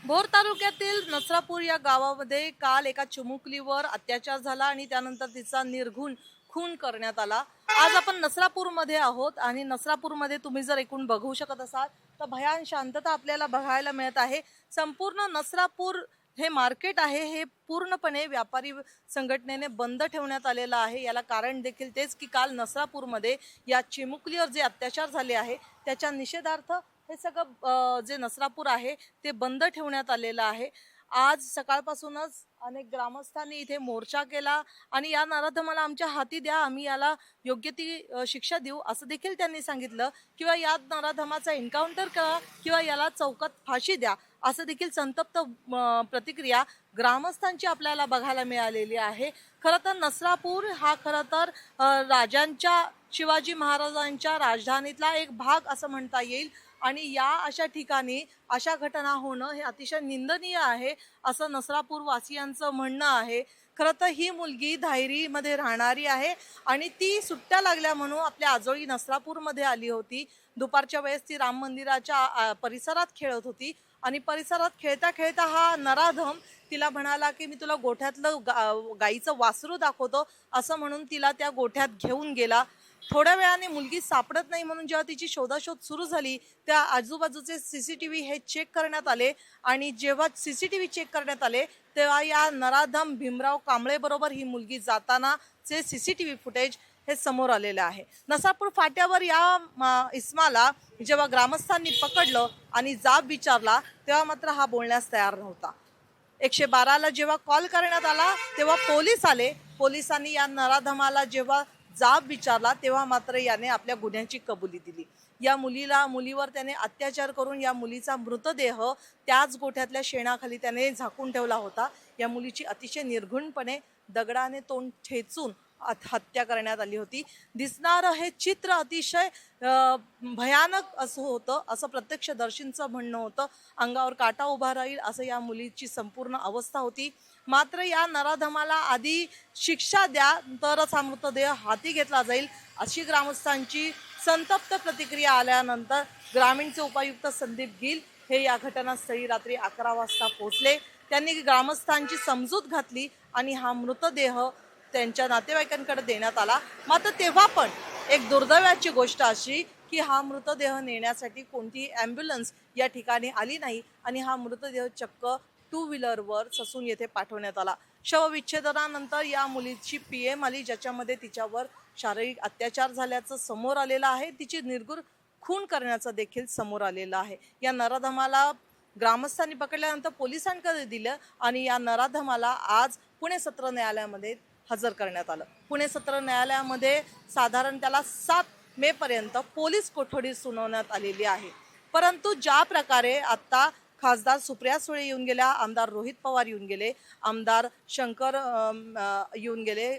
भोर तालुक्यातील नसरापूर या गावामध्ये काल एका चिमुकलीवर अत्याचार झाला आणि त्यानंतर तिचा निर्घृण खून करण्यात आला। आज आपण नसरापूरमध्ये आहोत आणि नसरापूरमध्ये तुम्ही जर एकूण बघू शकत असाल तर भयान शांतता आपल्याला बघायला मिळत आहे। संपूर्ण नसरापूर हे मार्केट आहे हे पूर्णपणे व्यापारी संघटनेने बंद ठेवण्यात आलेलं आहे। याला कारण देखील तेच की काल नसरापूरमध्ये या चिमुकलीवर जे अत्याचार झाले आहे त्याच्या निषेधार्थ हे सगळं जे नसरापूर आहे ते बंद ठेवण्यात आलेलं आहे। आज सकाळपासूनच अनेक ग्रामस्थांनी इथे मोर्चा केला आणि या नराधमाला आमच्या हाती द्या, आम्ही याला योग्य ती शिक्षा देऊ असं देखील त्यांनी सांगितलं किंवा या नराधमाचा एन्काउंटर करा किंवा याला चौकात फाशी द्या असं देखील संतप्त प्रतिक्रिया ग्रामस्थांची आपल्याला बघायला मिळालेली आहे। खरं तर नसरापूर हा खरं तर राजांच्या शिवाजी महाराजांच्या राजधानीतला एक भाग असं म्हणता येईल आणि या अशा ठिकाणी अशा घटना होणं हे अतिशय निंदनीय आहे असं नसरापूर वासियांचं म्हणणं आहे। खरं तर ही मुलगी धायरीमध्ये राहणारी आहे आणि ती सुट्ट्या लागल्या म्हणून आपल्या आजोळी नसरापूरमध्ये आली होती। दुपारच्या वेळेस ती राम मंदिराच्या परिसरात खेळत होती आणि परिसरात खेळता खेळता हा नराधम तिला म्हणाला की मी तुला गोठ्यातलं गाईचं वासरू दाखवतो असं म्हणून तिला त्या गोठ्यात घेऊन गेला। थोड्या वेळाने मुलगी सापडत नाही म्हणून जेव्हा तिची शोधाशोध सुरू झाली त्या आजूबाजूचे सीसीटीव्ही हे चेक करण्यात आले आणि जेव्हा सीसीटीव्ही चेक करण्यात आले तेव्हा या नराधम भीमराव कांबळे बरोबर ही मुलगी जातानाचे सीसीटीव्ही फुटेज हे समोर आलेलं आहे। नसापूर फाट्यावर या इस्माला जेव्हा ग्रामस्थांनी पकडलं आणि जाब विचारला तेव्हा मात्र हा बोलण्यास तयार नव्हता। 112ला जेव्हा कॉल करण्यात आला तेव्हा पोलीस आले। पोलिसांनी या नराधमाला जेव्हा जाब विचारला तेव्हा मात्र याने आपल्या गुन्ह्याची कबुली दिली। या मुलीवर त्याने अत्याचार करून या मुलीचा मृतदेह त्याच गोठ्यातल्या शेणाखाली त्याने झाकून ठेवला होता। या मुलीची अतिशय निर्घृणपणे दगडाने तोंड ठेचून हत्या करण्यात आली होती। दिसणारं हे चित्र अतिशय भयानक असं होतं असं प्रत्यक्षदर्शींचं म्हणणं होतं। अंगावर काटा उभा राहील असं या मुलीची संपूर्ण अवस्था होती। मात्र या नराधमाला आधी शिक्षा द्या तरच हा मृतदेह हाती घेतला जाईल अशी ग्रामस्थांची संतप्त प्रतिक्रिया आल्यानंतर ग्रामीणचे उपायुक्त संदीप गिल हे या घटनास्थळी रात्री 11 वाजता पोहोचले। त्यांनी ग्रामस्थांची समजूत घातली आणि हा मृतदेह त्यांच्या नातेवाईकांकडे देण्यात आला। मात्र तेव्हा पण एक दुर्दैवाची गोष्ट अशी की हा मृतदेह नेण्यासाठी कोणतीही ॲम्ब्युलन्स या ठिकाणी आली नाही आणि हा मृतदेह चक्क 2 व्हीलरवर ससून येथे पाठवण्यात आला। शवविच्छेदनानंतर या मुलीची PM आली ज्याच्यामध्ये तिच्यावर शारीरिक अत्याचार झाल्याचं समोर आलेलं आहे। तिची निर्घृण खून करण्याचं देखील समोर आलेलं आहे। या नराधमाला ग्रामस्थांनी पकडल्यानंतर पोलिसांकडे दिलं आणि या नराधमाला आज पुणे सत्र न्यायालयामध्ये हजर करण्यात आलं। पुणे सत्र न्यायालयामध्ये साधारण त्याला 7 मे पर्यंत पोलीस कोठडी सुनावण्यात आलेली आहे। परंतु ज्या प्रकारे आता खासदार सुप्रिया सुळे येऊन गेल्या, आमदार रोहित पवार येऊन गेले, आमदार शंकर येऊन गेले,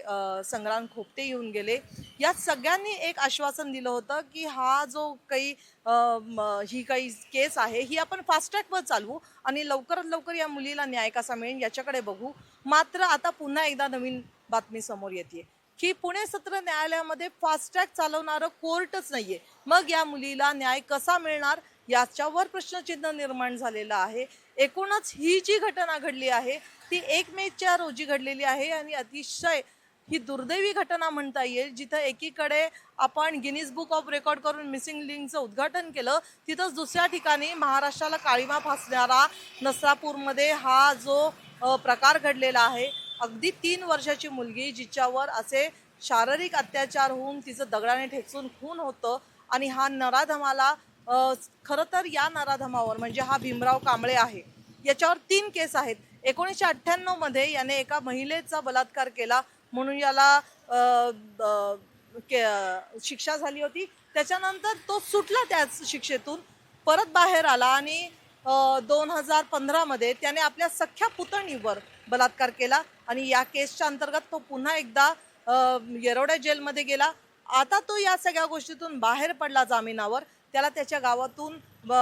संग्राम खोपटे येऊन गेले, या सगळ्यांनी एक आश्वासन दिलं होतं की हा जो काही ही काही केस आहे ही आपण फास्ट ट्रॅकवर चालवू आणि लवकरात लवकर या मुलीला न्याय कसा मिळेल याच्याकडे बघू। मात्र आता पुन्हा एकदा नवीन बातमी समोर येते की पुणे सत्र न्यायालयामध्ये फास्ट ट्रॅक चालवणारं कोर्टच नाहीये। मग या मुलीला न्याय कसा मिळणार याच्यावर प्रश्नचिन्ह निर्माण झालेलं आहे। एकूणच ही जी घटना घडली आहे ती 1 मेच्या रोजी घडलेली आहे आणि अतिशय ही दुर्दैवी घटना म्हणता येईल। जिथं एकीकडे आपण गिनीज बुक ऑफ रेकॉर्ड करून मिसिंग लिंकचं उद्घाटन केलं तिथंच दुसऱ्या ठिकाणी महाराष्ट्राला काळीमा फासणारा नसरापूरमध्ये हा जो प्रकार घडलेला आहे। अगदी 3 वर्षाची मुलगी जिच्यावर असे शारीरिक अत्याचार होऊन तिचं दगडाने ठेचून खून होतं आणि हा नराधमाला खरं तर या नराधमावर म्हणजे हा भीमराव कांबळे आहे याच्यावर 3 केस आहेत। 1998 मध्ये याने एका महिलेचा बलात्कार केला म्हणून याला शिक्षा झाली होती। त्याच्यानंतर तो सुटला त्याच शिक्षेतून परत बाहेर आला आणि 2015 मध्ये त्याने आपल्या सख्ख्या पुतणीवर बलात्कार केला आणि या केसच्या अंतर्गत तो पुन्हा एकदा येरवडा जेलमध्ये गेला। आता तो या सगळ्या गोष्टीतून बाहेर पडला जामिनावर, त्याला त्याच्या गावातून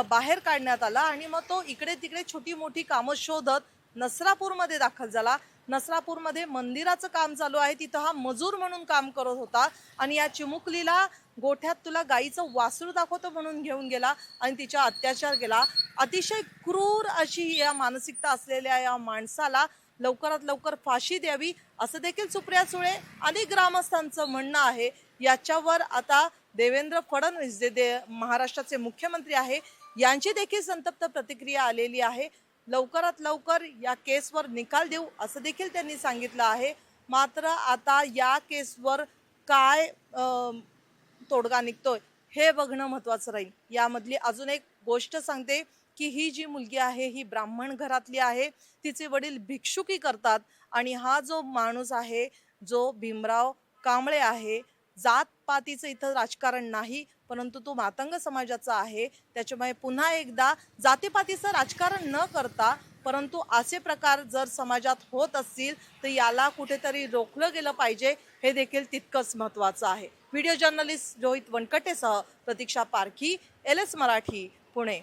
बाहेर काढण्यात आला आणि मग तो इकडे तिकडे छोटी मोठी कामं शोधत नसरापूरमध्ये दाखल झाला। नसरापूरमध्ये मंदिराचं काम चालू आहे, तिथं हा मजूर म्हणून काम करत होता आणि या चिमुकलीला गोठ्यात तुला गाईचं वासरू दाखवतो म्हणून घेऊन गेला आणि तिच्या अत्याचार केला। अतिशय क्रूर अशी या मानसिकता असलेल्या या माणसाला लवकरात लवकर फाशी द्यावी असं देखील सुप्रिया सुळे आणि ग्रामस्थांचं म्हणणं आहे। याच्यावर आता देवेंद्र फडणवीस जे महाराष्ट्राचे मुख्यमंत्री आहे यांची देखील संतप्त प्रतिक्रिया आलेली आहे। लवकरात लवकर या केसवर निकाल देऊ असं देखील त्यांनी सांगितलं आहे। मात्र आता या केसवर काय तोडगा निघतोय हे बघणं महत्त्वाचं राहील। यामधली अजून एक गोष्ट सांगते की ही जी मुलगी आहे ही ब्राह्मण घरातली आहे, तिचे वडील भिक्षुकी करतात आणि हा जो माणूस आहे जो भीमराव कांबळे आहे, जातपातीचं इथं राजकारण नाही परंतु तो मातंग समाजाचा आहे। त्याच्यामुळे पुन्हा एकदा जातीपातीचं राजकारण न करता परंतु असे प्रकार जर समाजात होत असतील तर याला कुठेतरी रोखलं गेलं पाहिजे, हे देखील तितकंच महत्त्वाचं आहे। व्हिडिओ जर्नलिस्ट रोहित वनकटेसह प्रतीक्षा पारखी, LS मराठी, पुणे।